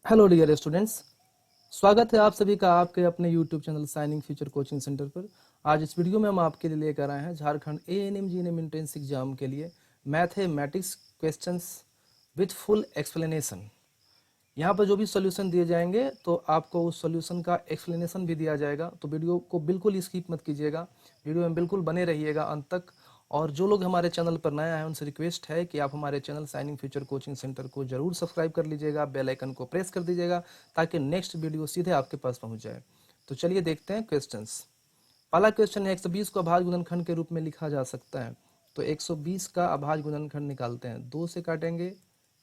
Hello dear students, स्वागत है आप सभी का आपके अपने YouTube channel signing future coaching centre पर। आज इस वीडियो में हम आपके लिए लेकर आए हैं Jharkhand ANM GNM entrance exam के लिए mathematics questions with full explanation. यहाँ पर जो भी सॉल्यूशन दिए जाएंगे तो आपको उस सॉल्यूशन का एक्सप्लेनेशन भी दिया जाएगा, तो वीडियो को बिल्कुल स्किप मत कीजिएगा, वीडियो में बिल्कुल बने रहिएगा अंत तक। और जो लोग हमारे चैनल पर नए हैं उनसे रिक्वेस्ट है कि आप हमारे channel signing future coaching centre को जरूर सब्सक्राइब कर लीजिएगा, बेल आइकन को प्रेस कर दीजिएगा ताकि नेक्स्ट वीडियो सीधे आपके पास पहुंच जाए। तो चलिए देखते हैं क्वेश्चंस। पहला क्वेश्चन है 120 को अभाज्य गुणनखंड के रूप में लिखा जा सकता है। तो 120 का अभाज्य गुणनखंड निकालते हैं। 2 से काटेंगे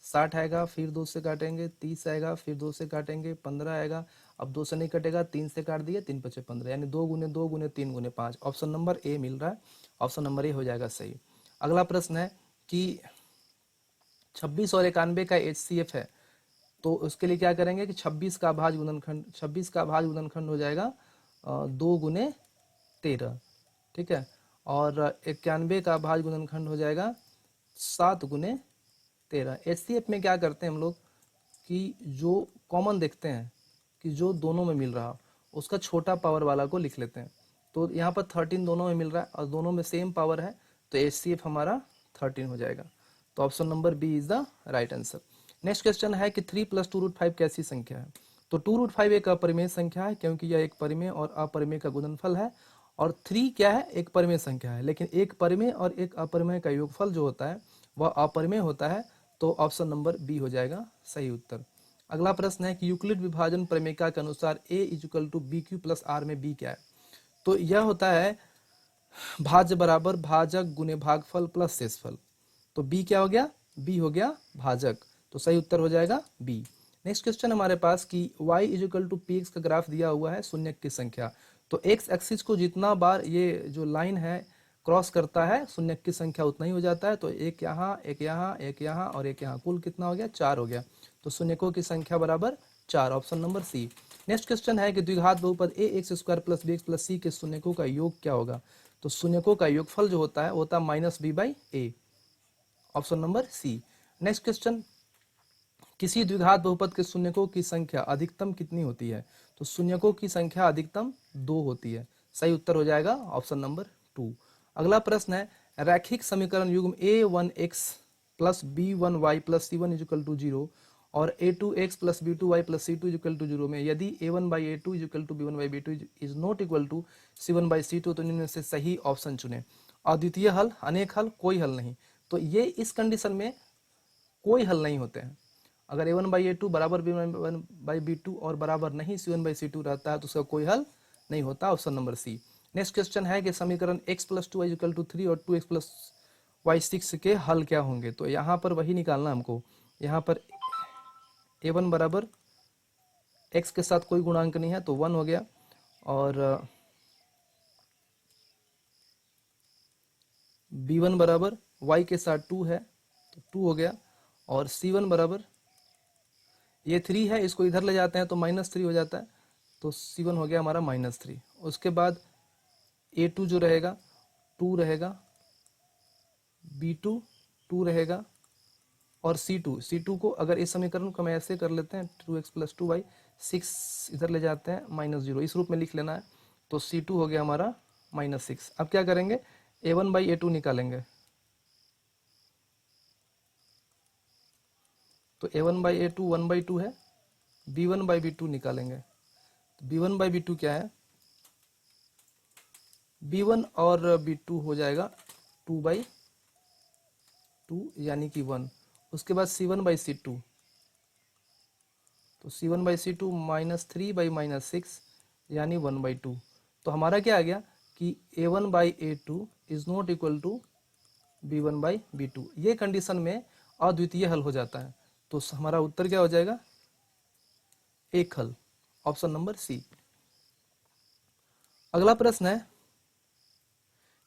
60 आएगा, फिर 2 से काटेंगे 30 आएगा, फिर 2 से काटेंगे 15 आएगा। अब 2 से नहीं कटेगा, 3 से काट दिए, 3 पचे 15, यानी 2 गुने 2 गुने 3 गुने 5। ऑप्शन नंबर ए मिल रहा है, ऑप्शन नंबर ए हो जाएगा सही। अगला प्रश्न है कि 26 और 91 का HCF है, तो उसके लिए क्या करेंगे कि 26 का अभाज्य गुणनखंड हो जाएगा 2 गुने 13, ठीक है। और 91 का अभाज्य गुणनखंड हो जाएगा 7 गुने 13। HCF में क्या करते हैं हम लोग कि जो कॉमन देखते हैं कि जो दोनों में मिल रहा उसका छोटा पावर वाला को लिख लेते हैं। तो यहाँ पर 13 दोनों में मिल रहा है और दोनों में सेम पावर है, तो HCF हमारा 13 हो जाएगा। तो option number B is the right answer. Next question है कि 3 + 2√5 कैसी संख्या है। तो 2√5 एक अपरिमेय संख्या है, क्योंकि यह एक परिमेय और अपरिमेय का गुणनफल है। और 3 क्या है, एक परिमेय संख्या है, लेकिन एक परिमेय और एक अपरिमेय का योगफल जो होता है वह अपरिमेय होता है। तो ऑप्शन नंबर बी हो जाएगा सही उत्तर। अगला प्रश्न है कि यूक्लिड विभाजन प्रमेयिका के अनुसार a = BQ + R में b क्या है। तो यह होता है भाज्य बराबर भाजक गुने भागफल प्लस शेषफल। तो बी क्या हो गया, बी हो गया भाजक, तो सही उत्तर हो जाएगा बी। नेक्स्ट क्वेश्चन हमारे पास कि y = px का ग्राफ दिया हुआ है शून्यक की संख्या। तो x एक्सिस को जितना बार ये जो लाइन है क्रॉस करता है शून्यक की संख्या उतना ही हो जाता है। तो एक यहाँ, एक यहाँ, एक यहाँ और एक यहाँ, कुल कितना हो गया, 4 हो गया। तो शून्यकों की संख्या बराबर 4, option number C. Next question है कि द्विघात बहुपद ax² + bx + c के शून्यकों का योग क्या होगा। तो शून्यकों का योगफल जो होता है वो होता है -b/a, option number C. Next question, किसी द्विघात बहुपद के शून्यकों की संख्या अधिकतम कितनी होती है। तो शून्यकों की संख्या अधिकतम 2 होती है, सही उत्तर हो जाएगा ऑप्शन नंबर 2। अगला प्रश्न है रैखिक समीकरण युग्म a1x + b1y + c1 = 0 और a2x + b2y + c2 = 0 में यदि a1/a2 = b1/b2 is not equal to c1/c2 तो इनमें से सही ऑप्शन चुने। अद्वितीय हल, अनेक हल, कोई हल नहीं। तो ये इस कंडीशन में कोई हल नहीं होते हैं। अगर a1/a2 बराबर b1/b2 और बराबर नहीं c1/c2 रहता है तो उसका कोई हल नहीं होता, option number C. Next question है कि समीकरण x + 2y = 3 और 2x + y 6 के हल क्या होंगे। तो यहाँ पर वही निकालना हमको। यहाँ पर a1 बराबर x के साथ कोई गुणांक नहीं है तो 1 हो गया, और b1 बराबर y के साथ 2 है तो 2 हो गया, और c1 बराबर ये 3 है, इसको इधर ले जाते हैं तो -3 हो जाता है, तो c1 हो गया हमारा -3। उसके बाद a2 जो रहेगा 2 रहेगा, b2 2 रहेगा, और c2 को अगर इस समीकरण को हम ऐसे कर लेते हैं 2x + 2y 6 इधर ले जाते हैं -0 इस रूप में लिख लेना है, तो c2 हो गया हमारा -6। अब क्या करेंगे, a1/a2 निकालेंगे। तो a1/a2 1/2 है, b1/b2 निकालेंगे। तो b1/b2 क्या है, b1 और b2 हो जाएगा 2/2 यानी कि 1। उसके बाद c1/c2, तो c1/c2 -3/-6 यानी 1/2। तो हमारा क्या आ गया कि a1/a2 is not equal to b1/b2। ये कंडीशन में अद्वितीय हल हो जाता है, तो हमारा उत्तर क्या हो जाएगा, एक हल, ऑप्शन नंबर सी। अगला प्रश्न है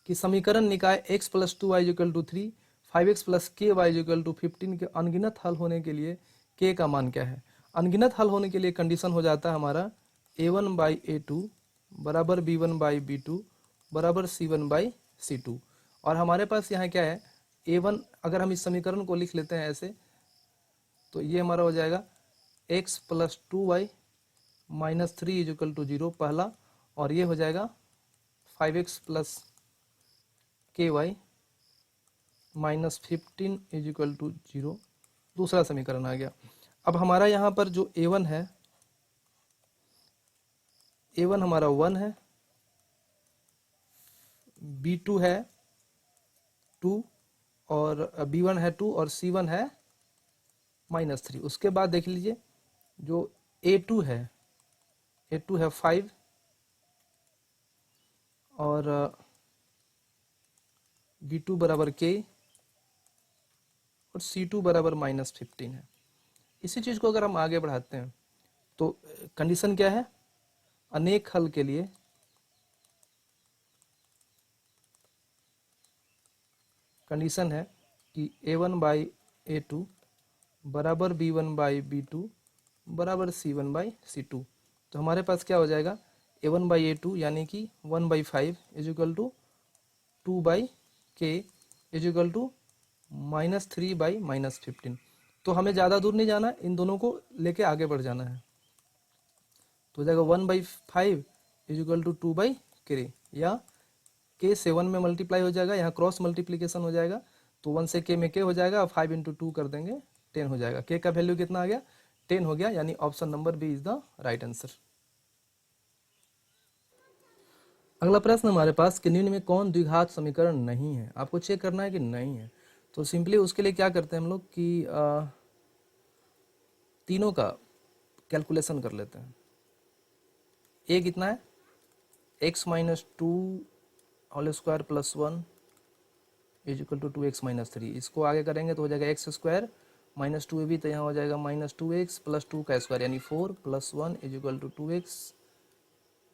कि समीकरण निकाय x + 2y = 3 5x + ky = 15 के अनगिनत हल होने के लिए k का मान क्या है। अनगिनत हल होने के लिए कंडीशन हो जाता है हमारा a1/a2 बराबर b1/b2 बराबर c1/c2। और हमारे पास यहाँ क्या है, a1 अगर हम इस समीकरण को लिख लेते हैं ऐसे, तो ये हमारा हो जाएगा X plus 2y minus 3 is equal to 0 पहला, और ये हो जाएगा 5x plus K Y minus 15 is equal to 0, दूसरा समीकरण आ गया। अब हमारा यहाँ पर जो a1 है, a1 हमारा 1 है, b2 है 2 और b1 है 2 और c1 है -3। उसके बाद देख लीजिए जो a2 है, a2 है 5 और b2 बराबर k और c2 बराबर -15 है। इसी चीज को अगर हम आगे बढ़ाते हैं तो कंडीशन क्या है, अनेक हल के लिए कंडीशन है कि a1 बाई a2 बराबर b1 बाई b2 बराबर c1 बाई c2। तो हमारे पास क्या हो जाएगा, a1 बाई a2 यानी कि 1/5 इज इक्वल टू 2 बाई के इज इक्वल टू -3 बाई -15। तो हमें ज़्यादा दूर नहीं जाना, इन दोनों को लेके आगे बढ़ जाना है। तो हो जाएगा 1/5 इज इक्वल टू 2 बाई के, या के से 1 में मल्टीप्लाई हो जाएगा, यहाँ क्रॉस मल्टीप्लीकेशन हो जाएगा, तो 1 से के में के हो जाएगा, 5 इंटू 2 कर देंगे 10 हो जाएगा। के का वैल्यू कितना आ गया, 10 हो गया, यानी option number B is the right answer. अगला प्रश्न हमारे पास कि निम्न में कौन द्विघात समीकरण नहीं है, आपको चेक करना है कि नहीं है। तो सिंपली उसके लिए क्या करते हैं हम लोग कि तीनों का कैलकुलेशन कर लेते हैं। ए कितना है, x minus 2 whole square plus 1 is equal to 2x minus 3। इसको आगे करेंगे तो हो जाएगा एक्स स्क्वायर माइनस 2 भी, तो यहाँ हो जाएगा माइनस 2x प्लस 2 का स्क्वायर यानी 4 plus 1 is equal to 2x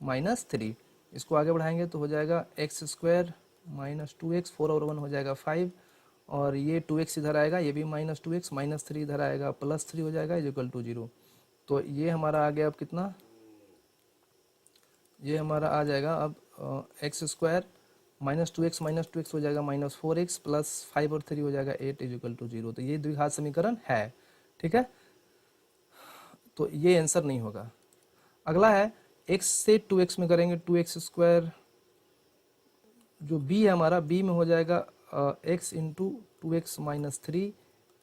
minus 3। इसको आगे बढ़ाएंगे तो हो जाएगा एक्स स्क्वायर माइनस 2x, 4 और 1 हो जाएगा 5, और ये 2x इधर आएगा, ये भी माइनस 2x माइनस 3 इधर आएगा प्लस 3 हो जाएगा इज इक्वल टू 0। तो ये हमारा आ गया अब कितना, ये हमारा आ जाएगा अब एक्स स्क्वायर माइनस 2x हो जाएगा माइनस 4x प्लस 5 और 3 हो जाएगा 8 इज इक्वल टू 0। तो ये द्विघात समीकरण है, ठीक है, तो ये आंसर नहीं होगा। अगला है x से 2x में करेंगे, 2x स्क्वायर जो b है हमारा, b में हो जाएगा x into 2x minus 3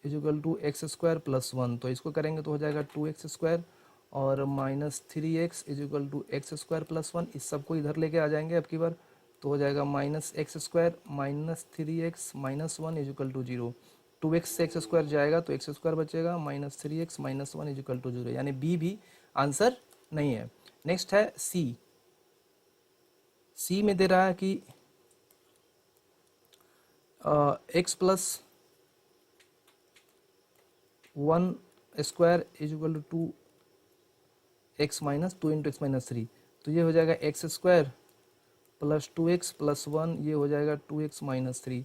is equal to X square plus 1। तो इसको करेंगे तो हो जाएगा 2x स्क्वायर और minus 3x is equal to X square plus 1। इस सबको इधर लेके आ जाएंगे अब की बार, तो हो जाएगा minus x square minus 3x minus 1 is equal to 0। 2x से एक्स स्क्वायर जाएगा तो एक्स स्क्वायर बचेगा minus 3x minus 1 is equal to 0, यानी बी भी आंसर नहीं है। नेक्स्ट है सी। सी में दे रहा है कि x plus 1 square is equal to 2x minus 2 into x minus 3। तो ये हो जाएगा x square plus 2x plus 1, ये हो जाएगा 2x माइनस 3।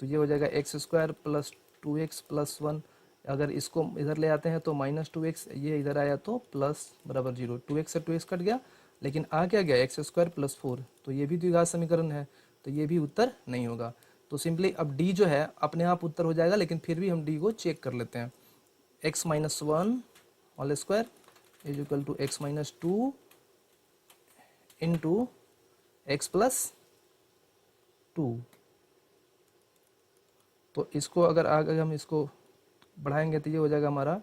तो ये हो जाएगा x square plus 2x plus 1। अगर इसको इधर ले आते हैं तो माइनस 2x, ये इधर आया तो प्लस बराबर 0। 2x से 2x कट गया, लेकिन आ क्या गया एक्स स्क्वायर प्लस 4। तो ये भी द्विघात समीकरण है, तो ये भी उत्तर नहीं होगा। तो सिंपली अब डी जो है अपने आप उत्तर हो जाएगा, लेकिन फिर भी हम डी को चेक कर लेते हैं। X minus 1 whole square is equal to x minus 2 into x plus 2। तो इसको अगर आगे हम इसको बढ़ाएंगे तो ये हो जाएगा हमारा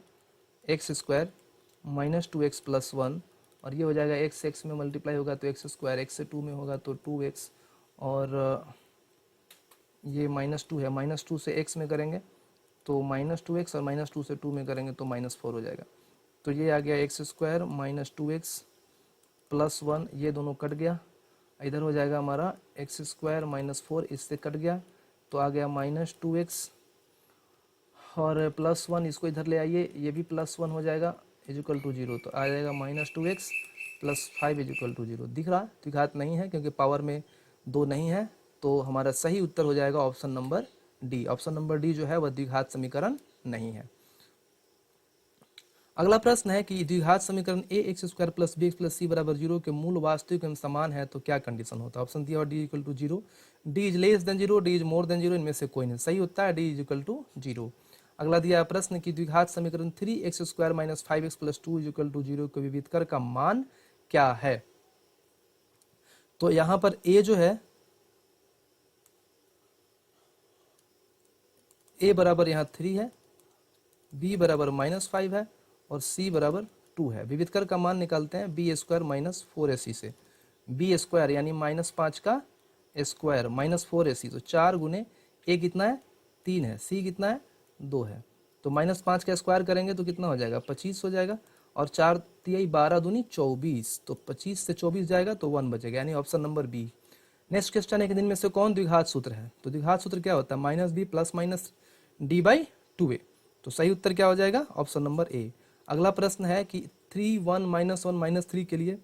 x square minus 2x plus 1, और ये हो जाएगा एक्स एक्स में मल्टीप्लाई होगा तो एक्स स्क्वायर, एक्स से 2 में होगा तो 2x, और ये माइनस 2 है, माइनस 2 से x में करेंगे तो माइनस 2x, और माइनस 2 से 2 में करेंगे तो माइनस 4 हो जाएगा। तो ये आ गया x square minus 2x plus 1, ये दोनों कट गया, इधर हो जाएगा हमारा एक्स स्क्वायर माइनस 4, इससे कट गया तो आ गया माइनस 2x और प्लस 1, इसको इधर ले आइए, ये भी प्लस 1 हो जाएगा इज इक्वल टू 0। तो आ जाएगा minus 2x plus 5 is equal to 0। दिख रहा द्विघात नहीं है क्योंकि पावर में 2 नहीं है, तो हमारा सही उत्तर हो जाएगा option number D. Option number D जो है वह द्विघात समीकरण नहीं है। अगला प्रश्न है कि द्विघात समीकरण A X square plus B X plus C बराबर 0 के मूल वास्तविक एवं समान है तो क्या कंडीशन होता है। ऑप्शन दिया और D equal to 0, D is less than 0, D is more than 0, इनमें से कोई नहीं। सही होता है डी इज इक्वल टू 0। अगला दिया है प्रश्न कि द्विघात समीकरण 3x² - 5x + 2 = 0 के विविध कर का मान क्या है। तो यहां पर a जो है, a बराबर यहाँ 3 है, b बराबर -5 है और c बराबर 2 है। विविध कर का मान निकालते हैं b² - 4ac से। b² यानी -5 का स्क्वायर -4ac, तो 4 गुने a कितना है 3 है, c कितना है 2 है। तो -5 का स्क्वायर करेंगे तो कितना हो जाएगा 25 हो जाएगा, और 4 तिहाई 12 दूनी 24, तो 25 से 24 जाएगा तो 1 बचेगा, यानी option number B. Next question है कि दिन में से कौन द्विघात सूत्र है। तो द्विघात सूत्र क्या होता है -b + -d/2a। तो सही उत्तर क्या हो जाएगा ऑप्शन नंबर ए। अगला प्रश्न है कि 3 1 -1 -3 के लिए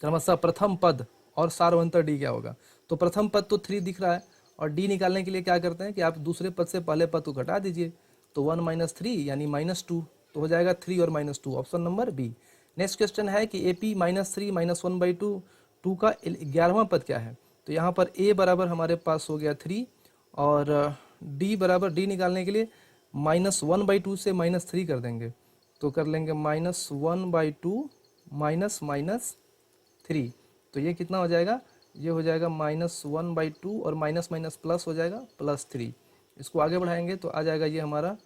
क्रमशः प्रथम पद और सार्वंतर डी क्या होगा। तो प्रथम पद तो 3 दिख रहा है, और डी निकालने के लिए क्या करते हैं कि आप दूसरे पद से पहले पद को घटा दीजिए, तो 1 - 3 यानी -2, तो हो जाएगा 3 और -2, option number B. Next question है कि AP -3 - 1/2 2 का 11वां पद क्या है। तो यहाँ पर a बराबर हमारे पास हो गया 3, और d बराबर, d निकालने के लिए -1/2 से -3 कर देंगे, तो कर लेंगे -1/2 -3, तो ये कितना हो जाएगा, ये हो जाएगा -1/2 और माइनस माइनस प्लस हो जाएगा +3। इसको आगे बढ़ाएंगे तो आ जाएगा ये हमारा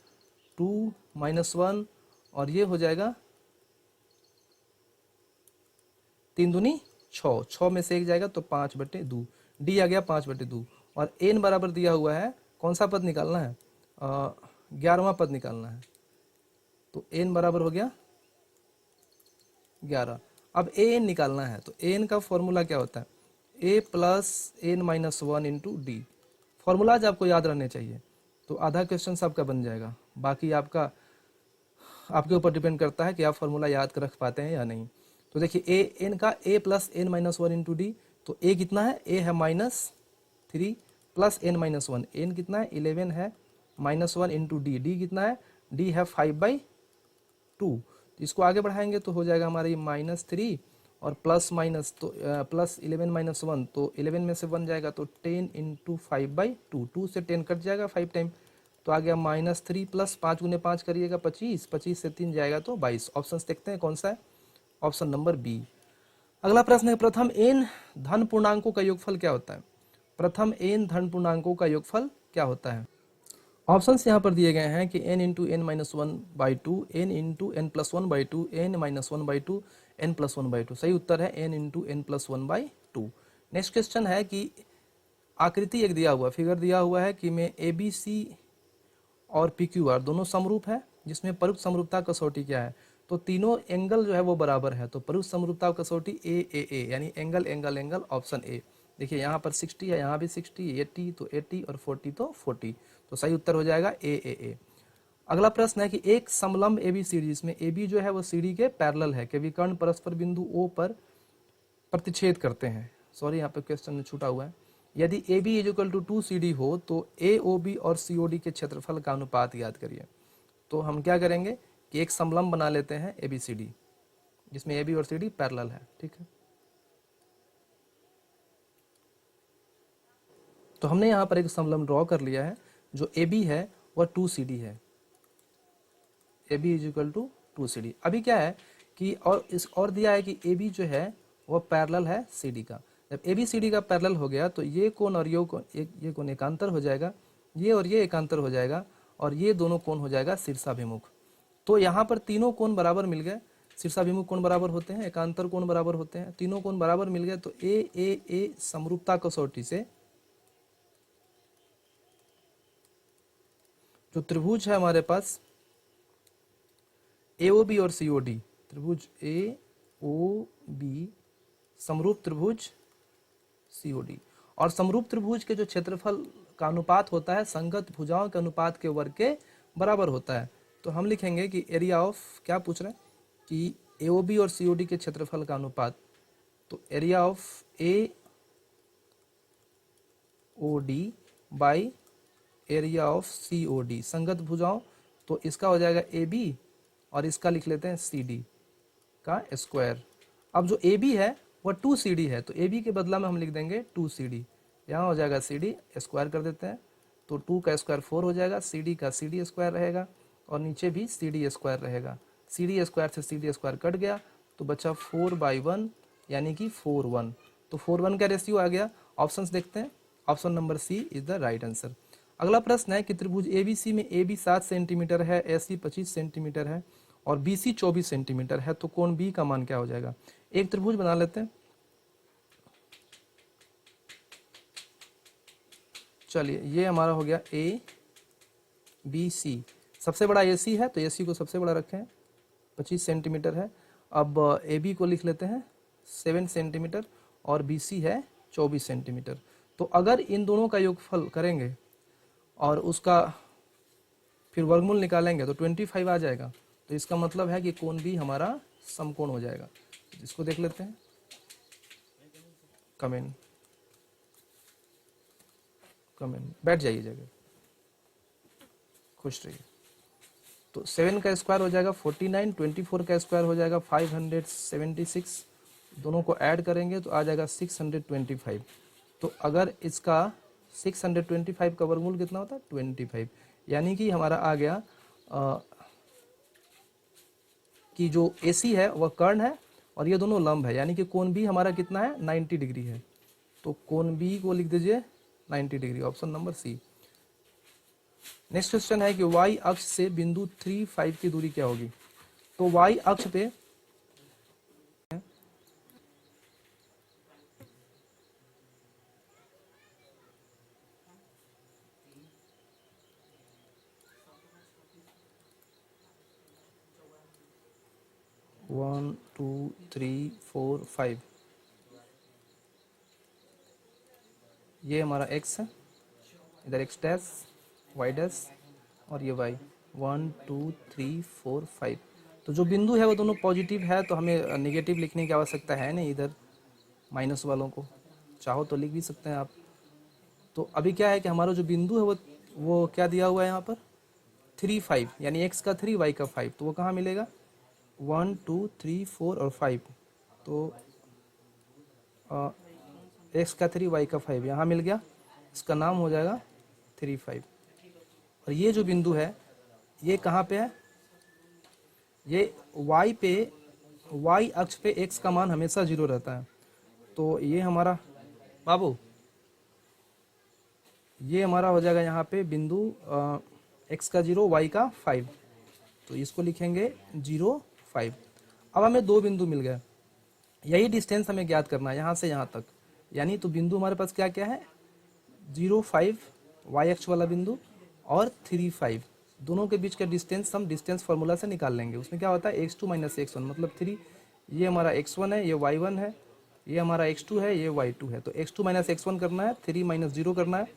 2 - 1, और ये हो जाएगा 3 दूनी 6, 6 में से 1 जाएगा तो 5/2, डी आ गया 5/2। और एन बराबर दिया हुआ है, कौन सा पद निकालना है 11वां पद निकालना है, तो एन बराबर हो गया 11। अब ए एन निकालना है, तो ए एन का फॉर्मूला क्या होता है a + n - 1 × d। फॉर्मूलाज आपको याद रहने चाहिए, तो आधा क्वेश्चन आपका बन जाएगा। बाकी आपका आपके ऊपर डिपेंड करता है कि आप फॉर्मूला याद कर रख पाते हैं या नहीं। तो देखिए ए एन का a + n - 1 × d, तो a कितना है, a है -3 + n - 1, n कितना है 11 है, -1 × d, d कितना है, d है 5/2। तो इसको आगे बढ़ाएंगे तो हो जाएगा हमारा ये -3 और प्लस माइनस, तो प्लस 11 - 1, तो 11 में से 1 जाएगा तो 10 × 5/2, 2 से 10 कट जाएगा 5 टाइम, तो आ गया -3 + 5 × 5 करिएगा 25, 25 से 3 जाएगा तो 22। ऑप्शन देखते हैं कौन सा है, ऑप्शन नंबर बी। अगला प्रश्न है प्रथम n धन पूर्णांकों का योगफल क्या होता है। प्रथम n धन पूर्णांकों का योगफल क्या होता है। ऑप्शंस यहाँ पर दिए गए हैं कि n × n - 1/2, n × n + 1/2, n - 1/2, n + 1/2। सही उत्तर है n × n + 1/2। नेक्स्ट क्वेश्चन है कि आकृति एक दिया हुआ, फिगर दिया हुआ है कि में ABC और PQR दोनों समरूप है, जिसमें परोक्ष समरूपता कसौटी क्या है। तो तीनों एंगल जो है वो बराबर है, तो परोक्ष समरूपता कसौटी AAA, यानी angle angle angle, option A. देखिए यहाँ पर 60 है, यहाँ भी 60, 80 तो 80 और 40 तो 40, तो सही उत्तर हो जाएगा AAA। अगला प्रश्न है कि एक समलंब ABCD, जिसमें AB जो है वो CD के पैरेलल है, के विकर्ण परस्पर बिंदु O पर प्रतिच्छेद करते हैं। सॉरी यहाँ पे क्वेश्चन में छूटा हुआ है। यदि AB = 2CD हो तो AOB और COD के क्षेत्रफल का अनुपात याद करिए। तो हम क्या करेंगे कि एक समलंब बना लेते हैं ABCD, जिसमें AB और CD पैरेलल है, ठीक है। तो हमने यहाँ पर एक समलंब ड्रॉ कर लिया है, जो AB है वह 2CD है, AB = 2CD। अभी क्या है कि और दिया है कि AB जो है वह पैरेलल है CD का। जब ABCD का पैरेलल हो गया तो ये कोण और ये कोण एकांतर हो जाएगा, ये और ये एकांतर हो जाएगा, और ये दोनों कोण हो जाएगा शीर्षाभिमुख। तो यहाँ पर तीनों कोण बराबर मिल गए, शीर्षाभिमुख कोण बराबर होते हैं, एकांतर कोण बराबर होते हैं, तीनों कोण बराबर मिल गए। तो AAA समरूपता कसौटी से जो त्रिभुज है हमारे पास AOB और COD, त्रिभुज AOB समरूप त्रिभुज COD, और समरूप त्रिभुज के जो क्षेत्रफल का अनुपात होता है संगत भुजाओं के अनुपात के वर्ग के बराबर होता है। तो हम लिखेंगे कि एरिया ऑफ, क्या पूछ रहे हैं कि AOB और COD के क्षेत्रफल का अनुपात, तो area of AOD by area of COD, संगत भुजाओं, तो इसका हो जाएगा AB और इसका लिख लेते हैं CD का स्क्वायर। अब जो AB है वह 2CD है, तो AB के बदला में हम लिख देंगे 2CD, यहाँ हो जाएगा CD, स्क्वायर कर देते हैं, तो 2 का स्क्वायर 4 हो जाएगा, सी डी का सी डी स्क्वायर रहेगा और नीचे भी सी डी स्क्वायर रहेगा। सी डी स्क्वायर से सी डी स्क्वायर कट गया तो बचा 4/1 यानी कि 4:1। तो 4:1 का रेशियो आ गया। ऑप्शंस देखते हैं, option number C is the right answer. अगला प्रश्न है कि त्रिभुज एबीसी में ए बी 7 सेंटीमीटर है, ए सी 25 सेंटीमीटर है और बी सी 24 सेंटीमीटर है, तो कोण बी का मान क्या हो जाएगा। एक त्रिभुज बना लेते हैं। चलिए ये हमारा हो गया ए बी सी, सबसे बड़ा ए सी है तो ए सी को सबसे बड़ा रखें, 25 सेंटीमीटर है। अब ए बी को लिख लेते हैं 7 सेंटीमीटर और बी सी है 24 सेंटीमीटर। तो अगर इन दोनों का योगफल करेंगे और उसका फिर वर्गमूल निकालेंगे तो 25 आ जाएगा। तो इसका मतलब है कि कोण भी हमारा समकोण हो जाएगा। इसको देख लेते हैं, कमेंट बैठ जाइए जगह, खुश रहिए। तो 7 का स्क्वायर हो जाएगा 49, 24 का स्क्वायर हो जाएगा 576, दोनों को ऐड करेंगे तो आ जाएगा 625। तो अगर इसका 625 का वर्गमूल कितना होता है 25, यानी कि हमारा आ गया कि जो AC है वह कर्ण है और ये दोनों लंब है, यानी कि कोण भी हमारा कितना है 90 डिग्री है। तो कोण बी को लिख दीजिए 90 degree, option number C. Next question है कि y अक्ष से बिंदु 3, 5 की दूरी क्या होगी। तो y अक्ष पे 1 2 3 4 5, ये हमारा x है, इधर x डैश y डैश और ये y, 1 2 3 4 5। तो जो बिंदु है वो दोनों पॉजिटिव है तो हमें नेगेटिव लिखने की आवश्यकता है नहीं, इधर माइनस वालों को चाहो तो लिख भी सकते हैं आप। तो अभी क्या है कि हमारा जो बिंदु है वो क्या दिया हुआ है यहाँ पर 3 5, यानी x का 3 y का 5, तो वो कहाँ मिलेगा 1 2 3 4 और 5। तो x का 3 y का 5 यहाँ मिल गया, इसका नाम हो जाएगा 3 5। और ये जो बिंदु है ये कहाँ पे है, ये y अक्ष पे x का मान हमेशा 0 रहता है। तो ये हमारा बाबू ये हमारा हो जाएगा यहाँ पे बिंदु x का 0 y का 5, तो इसको लिखेंगे 0 5। अब हमें दो बिंदु मिल गए, यही डिस्टेंस हमें ज्ञात करना है यहाँ से यहाँ तक, यानी तो बिंदु हमारे पास क्या क्या है 0 5 y अक्ष वाला बिंदु और 3 5, दोनों के बीच का डिस्टेंस हम डिस्टेंस फार्मूला से निकाल लेंगे। उसमें क्या होता है x2 - x1 मतलब 3, ये हमारा x1 है, ये y1 है, ये हमारा x2 है, ये y2 है। तो x2 - x1 करना है, 3 - 0 करना है,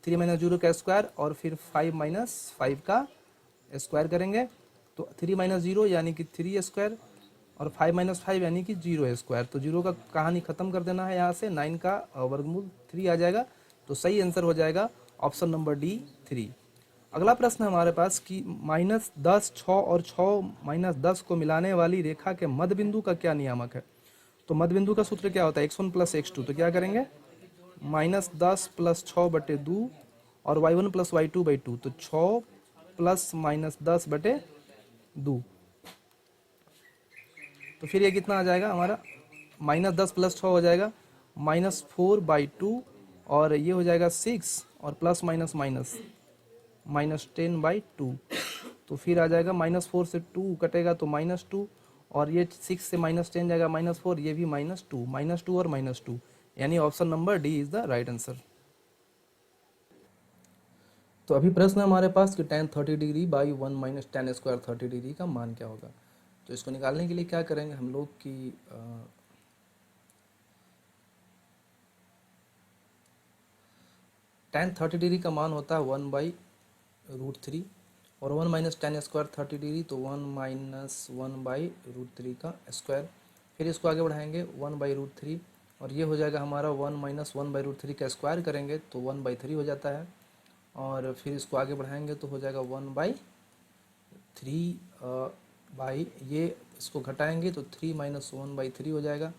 3 - 0 का स्क्वायर और फिर 5 - 5 का स्क्वायर करेंगे। तो 3 - 0 यानी कि 3 स्क्वायर और 5 - 5 यानी कि 0 स्क्वायर। तो 0 का कहानी खत्म कर देना है, यहाँ से 9 का वर्गमूल 3 आ जाएगा। तो सही आंसर हो जाएगा ऑप्शन नंबर डी 3। अगला प्रश्न हमारे पास कि -10, 6 और 6 - 10 को मिलाने वाली रेखा के मध्य बिंदु का क्या नियामक है। तो मध्य बिंदु का सूत्र क्या होता है x1 + x2, तो क्या करेंगे -10 + 6/2 और y1 + y2/2, तो 6 + -10/2। तो फिर ये कितना आ जाएगा हमारा -10 + 6 हो जाएगा -4/2 और ये हो जाएगा 6 और प्लस माइनस माइनस -10/2। तो फिर आ जाएगा -4 से 2 कटेगा तो -2 और ये 6 से -10 जाएगा -4, ये भी -2 और -2, यानी option number D is the right answer. तो अभी प्रश्न है हमारे पास कि tan 30 degree by 1 - tan square 30 degree का मान क्या होगा। तो इसको निकालने के लिए क्या करेंगे हम लोग कि tan 30 डिग्री का मान होता है 1/√3 और 1 - tan स्क्वायर 30 डिग्री, तो 1 - 1/√3 का स्क्वायर। फिर इसको आगे बढ़ाएंगे 1/√3 और ये हो जाएगा हमारा 1 - 1/√3 का स्क्वायर करेंगे तो 1/3 हो जाता है। और फिर इसको आगे बढ़ाएंगे तो हो जाएगा 1/3 बाई, ये इसको घटाएंगे तो 3 - 1/3 हो जाएगा।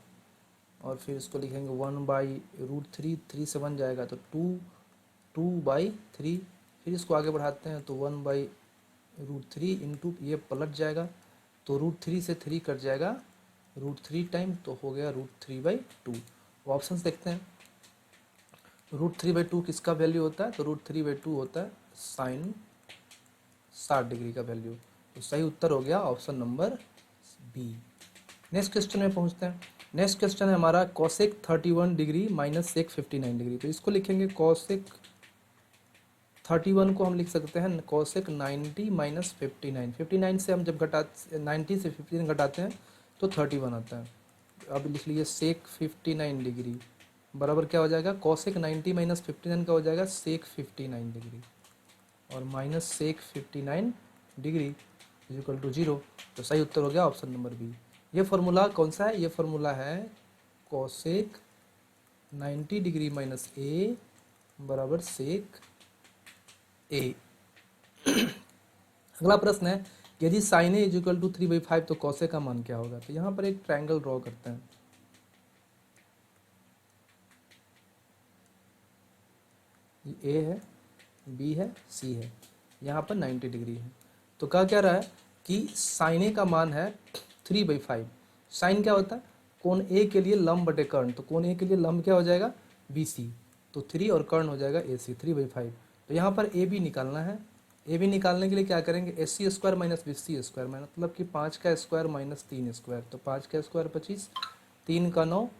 और फिर इसको लिखेंगे 1/√3, 3 से 1 जाएगा तो 2 2/3, फिर इसको आगे बढ़ाते हैं तो 1/√3 इंटू ये पलट जाएगा तो √3 से 3 कट जाएगा √3 टाइम, तो हो गया √3/2। ऑप्शन देखते हैं। √3/2 किसका वैल्यू होता है? तो √3/2 होता है साइन 60 डिग्री का वैल्यू। तो सही उत्तर हो गया option number B. Next question में पहुंचते हैं। नेक्स्ट क्वेश्चन है हमारा cosec 31 degree minus sec 59 degree. तो इसको लिखेंगे कोसेक 31 को हम लिख सकते हैं कोसेक 90 माइनस 59। 59 से हम जब 90 से 15 घटाते हैं तो 31 आता है। अब लिख लीजिए सेक 59 डिग्री बराबर क्या हो जाएगा? कोसेक 90 माइनस 59 का हो जाएगा सेक 59 डिग्री, और minus sec 59 degree is equal to 0। तो सही उत्तर हो गया ऑप्शन नंबर बी। ये फॉर्मूला कौन सा है? ये फॉर्मूला है कोसेक 90 डिग्री माइनस ए बराबर सेक ए। अगला प्रश्न है यदि sine A is equal to 3/5 तो कोसेक का मान क्या होगा? तो यहाँ पर एक ट्रायंगल ड्रॉ करते हैं। ए है, बी है, सी है, यहाँ पर 90 डिग्री है। तो क्या रहा है कि साइन ए का मान है 3/5। साइन क्या होता है? कोण ए के लिए लंब बटे कर्ण। तो कोण ए के लिए लंब क्या हो जाएगा? BC। तो 3 और कर्ण हो जाएगा AC, 3/5। तो यहाँ पर ए बी निकालना है। ए बी निकालने के लिए क्या करेंगे? AC² माइनस BC स्क्वायर, मतलब कि 5 का स्क्वायर माइनस 3 स्क्वायर। तो 5 का स्क्वायर 25, 3 का 9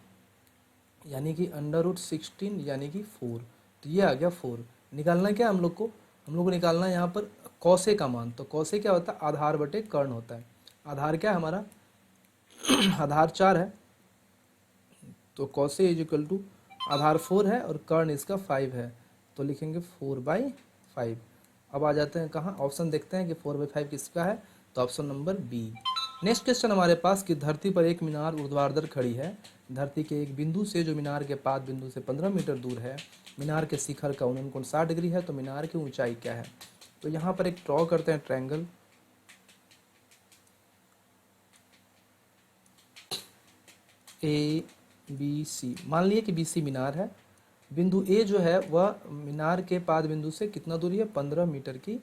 यानी कि √16 यानी कि 4। तो ये आ गया 4। निकालना क्या हम लोग को? हम लोग को निकालना है यहाँ पर कौसे का मान। तो कौसे क्या होता है? आधार बटे कर्ण होता है। आधार क्या है हमारा? आधार 4 है, तो कौसे इज इक्वल टू आधार 4 है और कर्ण इसका 5 है, तो लिखेंगे 4/5। अब आ जाते हैं कहाँ? ऑप्शन देखते हैं कि 4/5 किसका है, तो option number B. Next question हमारे पास कि धरती पर एक मीनार ऊर्ध्वाधर खड़ी है। धरती के एक बिंदु से जो मीनार के पाद बिंदु से 15 मीटर दूर है, मीनार के शिखर का उन्नयन कोण 60 डिग्री है, तो मीनार की ऊंचाई क्या है? तो यहाँ पर एक ड्रॉ करते हैं ट्रायंगल। ABC, मान लिए कि BC मीनार है। बिंदु A जो है वह मीनार के पाद बिंदु से कितना दूरी है? 15 मीटर की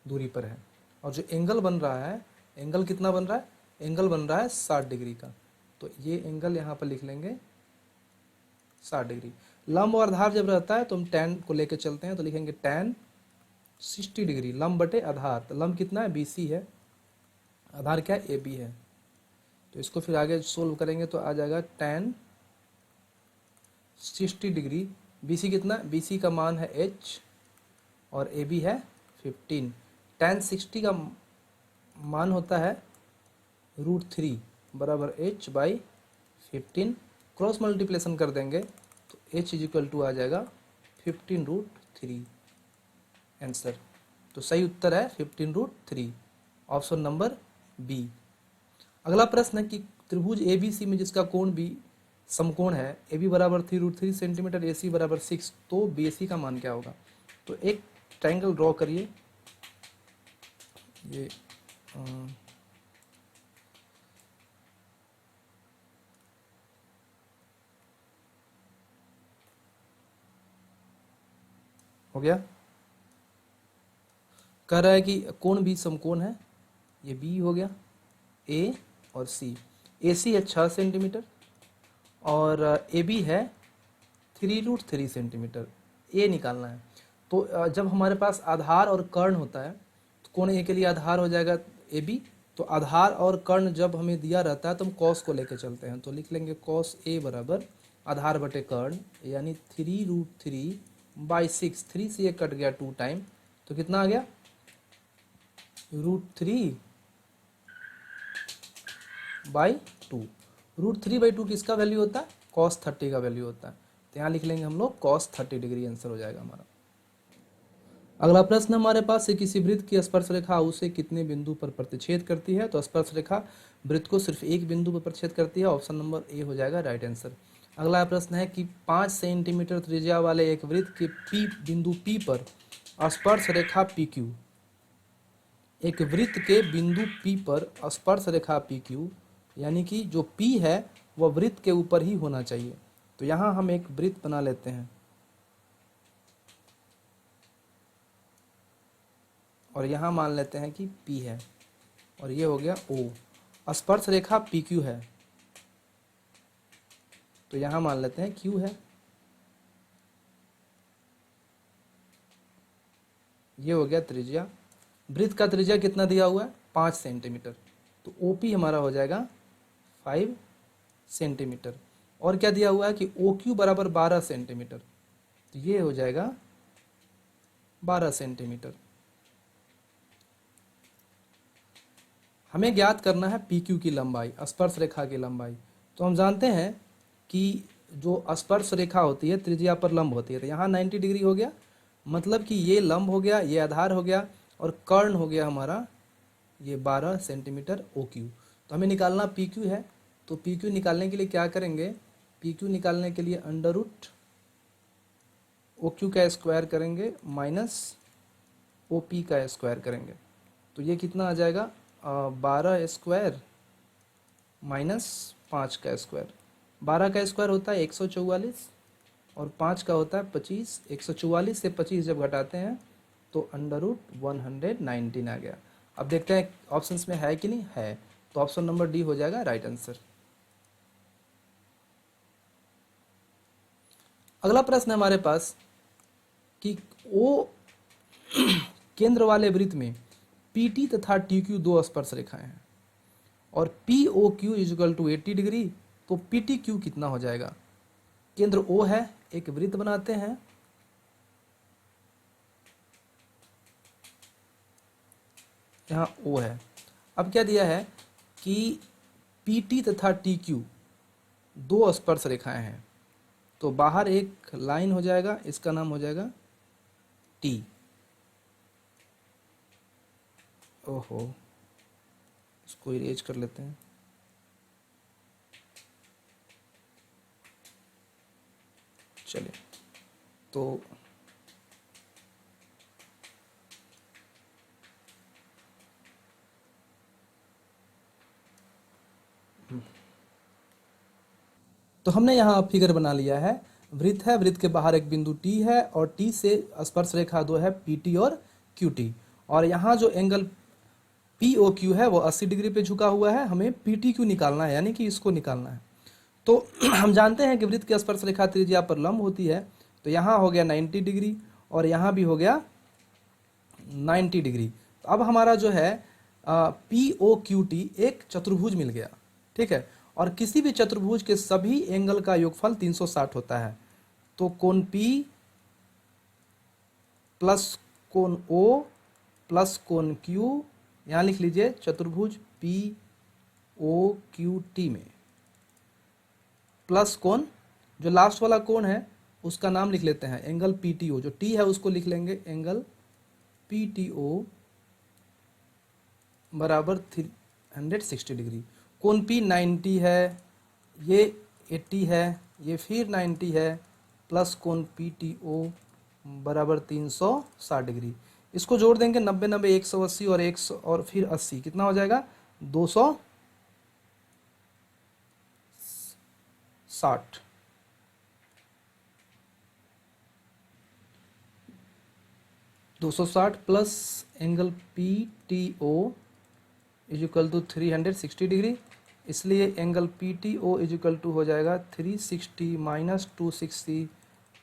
दूरी पर है। और जो एंगल बन रहा है, एंगल कितना बन रहा है? एंगल बन रहा है 60 डिग्री का। तो ये एंगल यहाँ पर लिख लेंगे 60 डिग्री। लंब और आधार जब रहता है तो हम tan को लेकर चलते हैं, तो लिखेंगे tan 60 डिग्री लंब बटे आधार। तो लंब कितना है? BC है, आधार क्या है? AB है। तो इसको फिर आगे सोल्व करेंगे तो आ जाएगा tan 60 डिग्री। BC कितना? BC का मान है H और AB है 15। tan 60 का मान होता है √3 बराबर H/15। क्रॉस मल्टीप्लेशन कर देंगे तो H इज इक्वल टू आ जाएगा 15√3 आंसर। तो सही उत्तर है 15√3, ऑप्शन नंबर बी। अगला प्रश्न है कि त्रिभुज ABC में जिसका कोण B समकोण है, AB बराबर 3√3 सेंटीमीटर, AC बराबर 6, तो BC का मान क्या होगा? तो एक ट्रायंगल ड्रॉ करिए। ये हो गया। कह रहा है कि कोण B समकोण है, ये B हो गया, A और C। AC है 6 सेंटीमीटर और AB है 3√3 सेंटीमीटर। A निकालना है। तो जब हमारे पास आधार और कर्ण होता है तो कोण A के लिए आधार हो जाएगा AB। तो आधार और कर्ण जब हमें दिया रहता है तो हम कॉस को लेकर चलते हैं, तो लिख लेंगे cos A बराबर आधार बटे कर्ण यानी 3√3/6। 3 से ये कट गया 2 टाइम, तो कितना आ गया? √3/2। √3/2 किसका वैल्यू होता है? cos 30 का वैल्यू होता है। तो यहाँ लिख लेंगे हम लोग cos 30 डिग्री आंसर हो जाएगा हमारा। अगला प्रश्न हमारे पास है किसी वृत्त की स्पर्श रेखा उसे कितने बिंदु पर प्रतिच्छेद करती है? तो स्पर्श रेखा वृत्त को सिर्फ एक बिंदु पर प्रतिच्छेद करती है, ऑप्शन नंबर ए हो जाएगा राइट आंसर। अगला प्रश्न है कि 5 सेंटीमीटर त्रिज्या वाले एक वृत्त के बिंदु P पर स्पर्श रेखा PQ, एक वृत्त के बिंदु P पर स्पर्श रेखा PQ यानी कि जो P है वह वृत्त के ऊपर ही होना चाहिए। तो यहाँ हम एक वृत्त बना लेते हैं। और यहाँ मान लेते हैं कि P है, और ये हो गया O। स्पर्श रेखा PQ है, तो यहाँ मान लेते हैं Q है। ये हो गया त्रिज्या। वृत्त का त्रिज्या कितना दिया हुआ है? 5 सेंटीमीटर। तो OP हमारा हो जाएगा 5 सेंटीमीटर। और क्या दिया हुआ है कि OQ बराबर 12 सेंटीमीटर, तो ये हो जाएगा 12 सेंटीमीटर। हमें ज्ञात करना है PQ की लंबाई, स्पर्श रेखा की लंबाई। तो हम जानते हैं कि जो स्पर्श रेखा होती है त्रिज्या पर लंब होती है, तो यहाँ 90 डिग्री हो गया, मतलब कि ये लंब हो गया, ये आधार हो गया, और कर्ण हो गया हमारा ये 12 सेंटीमीटर OQ। तो हमें निकालना PQ है, तो PQ निकालने के लिए क्या करेंगे? PQ निकालने के लिए अंडर रूट OQ का स्क्वायर करेंगे माइनस OP का स्क्वायर करेंगे। तो ये कितना आ जाएगा? 12 स्क्वायर माइनस 5 का स्क्वायर। 12 का स्क्वायर होता है 144 और 5 का होता है 25। 144 से 25 जब घटाते हैं तो अंडर रूट 119 आ गया। अब देखते हैं ऑप्शंस में है कि नहीं है, तो ऑप्शन नंबर डी हो जाएगा राइट आंसर। अगला प्रश्न है हमारे पास कि ओ केंद्र वाले वृत्त में PT तथा TQ दो स्पर्श रेखाएं हैं और POQ इक्वल टू 80 डिग्री, तो PTQ कितना हो जाएगा? केंद्र O है, एक वृत्त बनाते हैं, यहाँ O है। अब क्या दिया है कि PT तथा TQ दो स्पर्श रेखाएं हैं, तो बाहर एक लाइन हो जाएगा, इसका नाम हो जाएगा T। ओहो, इसको इरेज कर लेते हैं। चलिए, तो हमने यहाँ फिगर बना लिया है। वृत्त है, वृत्त के बाहर एक बिंदु T है और T से स्पर्श रेखा दो है PT और QT, और यहाँ जो एंगल POQ है वो 80 डिग्री पे झुका हुआ है। हमें PTQ निकालना है, यानी कि इसको निकालना है। तो हम जानते हैं कि वृत्त की स्पर्श रेखा त्रिज्या पर लंब होती है, तो यहाँ हो गया 90 डिग्री और यहाँ भी हो गया 90 डिग्री। तो अब हमारा जो है POQT एक चतुर्भुज मिल गया, ठीक है। और किसी भी चतुर्भुज के सभी एंगल का योगफल 360 होता है। तो कोण P प्लस कोण O प्लस कोण Q, यहाँ लिख लीजिए चतुर्भुज POQT में प्लस कोण, जो लास्ट वाला कोण है उसका नाम लिख लेते हैं एंगल PTO, जो T है उसको लिख लेंगे एंगल PTO बराबर 360 डिग्री। कोण P 90 है, ये 80 है, ये फिर 90 है, प्लस कोण PTO बराबर 360 डिग्री। इसको जोड़ देंगे 90 90 180 और 100 और फिर 80, कितना हो जाएगा? 260। Plus angle PTO is equal to 360 degree, इसलिए angle PTO is equal to हो जाएगा 360 minus 260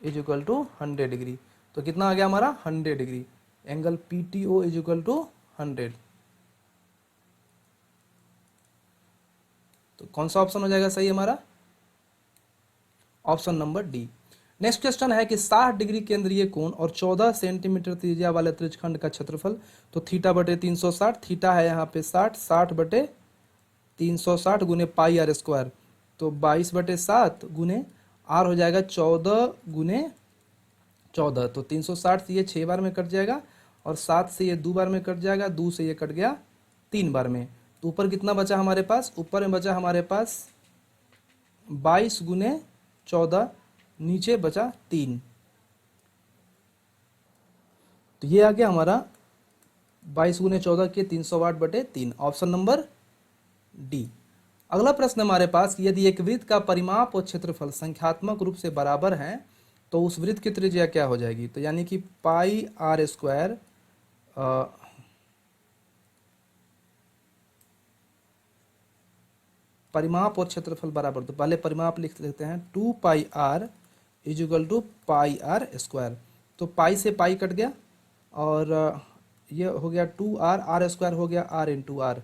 is equal to 100 degree. तो कितना आ गया हमारा? 100 degree. Angle PTO is equal to 100। तो कौन सा ऑप्शन हो जाएगा सही हमारा? Option number D. Next question है कि 60 डिग्री केंद्रीय कोण और 14 सेंटीमीटर त्रिज्या वाले त्रिज्यखंड का क्षेत्रफल, तो थीटा बटे 360, थीटा है यहाँ पे 60, 60 बटे 360 गुने पाई आर स्क्वायर, तो 22 बटे 7 गुने आर हो जाएगा 14 गुने 14। तो 360 से ये 6 बार में कट जाएगा और 7 से ये 2 बार में कट जाएगा, 2 से ये कट गया 3 बार में। तो ऊपर कितना बचा हमारे पास? ऊपर में बचा हमारे पास 22 गुने 14, नीचे बचा 3। तो ये आ गया हमारा 22 गुने 14 के 360 बटे 3, ऑप्शन नंबर डी। अगला प्रश्न हमारे पास, यदि एक वृत्त का परिमाप और क्षेत्रफल संख्यात्मक रूप से बराबर हैं तो उस वृत्त की त्रिज्या क्या हो जाएगी? तो यानी कि पाई आर स्क्वायर परिमाप और क्षेत्रफल बराबर, तो पहले परिमाप लिख लेते हैं 2 pi R is equal to pi R square. तो पाई से पाई कट गया और ये हो गया 2r, आर स्क्वायर हो गया r इंटू आर,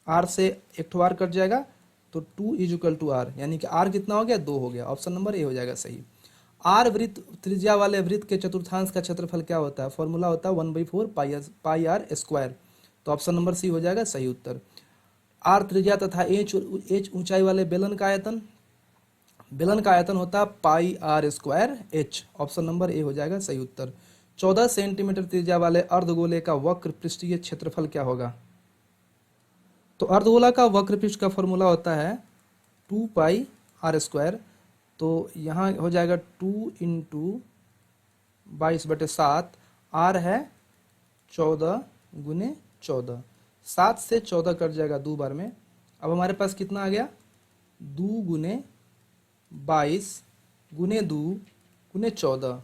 आर से एक ठो आर कट जाएगा तो 2 इज इक्वल टू आर, यानी कि आर कितना हो गया 2 हो गया। ऑप्शन नंबर ए हो जाएगा सही। आर वृत्त त्रिज्या वाले वृत्त के चतुर्थांश का क्षेत्रफल क्या होता है? फॉर्मूला होता है 1/4 पाई आर स्क्वायर, तो ऑप्शन नंबर सी हो जाएगा सही उत्तर। आर त्रिज्या तथा एच ऊंचाई वाले बेलन का आयतन, बेलन का आयतन होता है pi R square H, option number A हो जाएगा सही उत्तर। 14 सेंटीमीटर त्रिज्या वाले अर्धगोले का वक्र पृष्ठीय क्षेत्रफल क्या होगा? तो अर्धगोला का वक्र पृष्ठ का फॉर्मूला होता है 2 पाई आर स्क्वायर, तो यहाँ हो जाएगा 2 इंटू 22/7, आर है 14 गुने 14, 7 से 14 कट जाएगा 2 बार में। अब हमारे पास कितना आ गया 2 गुने 22 गुने 2 गुने 14,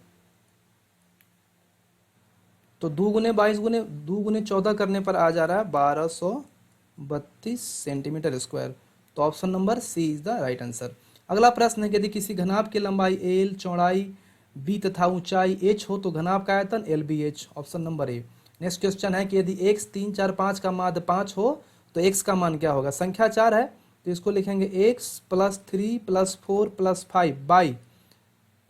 तो 2 गुने 22 गुने 2 गुने 14 करने पर आ जा रहा है 1232 सेंटीमीटर स्क्वायर, तो option number C is the right answer. अगला प्रश्न है कि यदि किसी घनाभ की लंबाई एल, चौड़ाई बी तथा ऊंचाई एच हो तो घनाभ का आयतन L B H, option number A. Next question है कि यदि x 3 4 5 का माध्य 5 हो तो x का मान क्या होगा? संख्या 4 है तो इसको लिखेंगे x + 3 + 4 + 5 by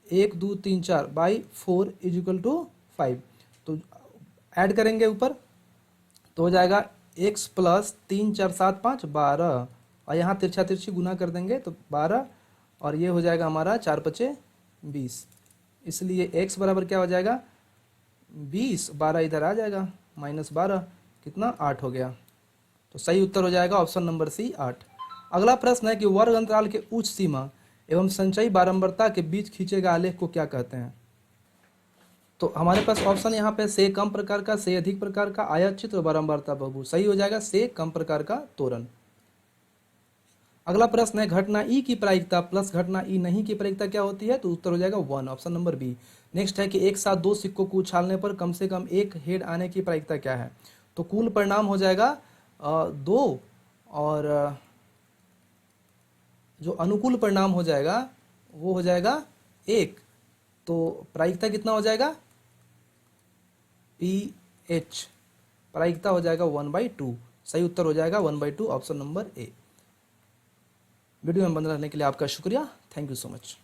1 2 3 4 by 4 is equal to 5, तो ऐड करेंगे ऊपर तो हो जाएगा x + 3 4 7 5 12, और यहाँ तिरछा तिरछी गुना कर देंगे तो 12, और ये हो जाएगा हमारा 4 × 5 = 20, इसलिए x बराबर क्या हो जाएगा 20, 12 इधर आ जाएगा -12, कितना 8 हो गया, तो सही उत्तर हो जाएगा ऑप्शन नंबर सी 8। अगला प्रश्न है कि वर्ग अंतराल के उच्च सीमा एवं संचयी बारंबारता के बीच खींचे गए आलेख को क्या कहते हैं? तो हमारे पास ऑप्शन यहाँ पे से कम प्रकार का, से अधिक प्रकार का, आयत चित्र, बारंबारता बहुभुज, सही हो जाएगा से कम प्रकार का तोरण। अगला प्रश्न है घटना ई की प्रायिकता प्लस घटना ई नहीं की प्रायिकता क्या होती है? तो उत्तर हो जाएगा 1, ऑप्शन नंबर बी। नेक्स्ट है कि एक साथ 2 सिक्कों को उछालने पर कम से कम एक हेड आने की प्रायिकता क्या है? तो कुल परिणाम हो जाएगा 2, और जो अनुकूल परिणाम हो जाएगा वो हो जाएगा 1, तो प्रायिकता कितना हो जाएगा PH, प्रायिकता हो जाएगा 1/2, सही उत्तर हो जाएगा 1/2, ऑप्शन नंबर ए। वीडियो में बने रहने के लिए आपका शुक्रिया, थैंक यू सो मच।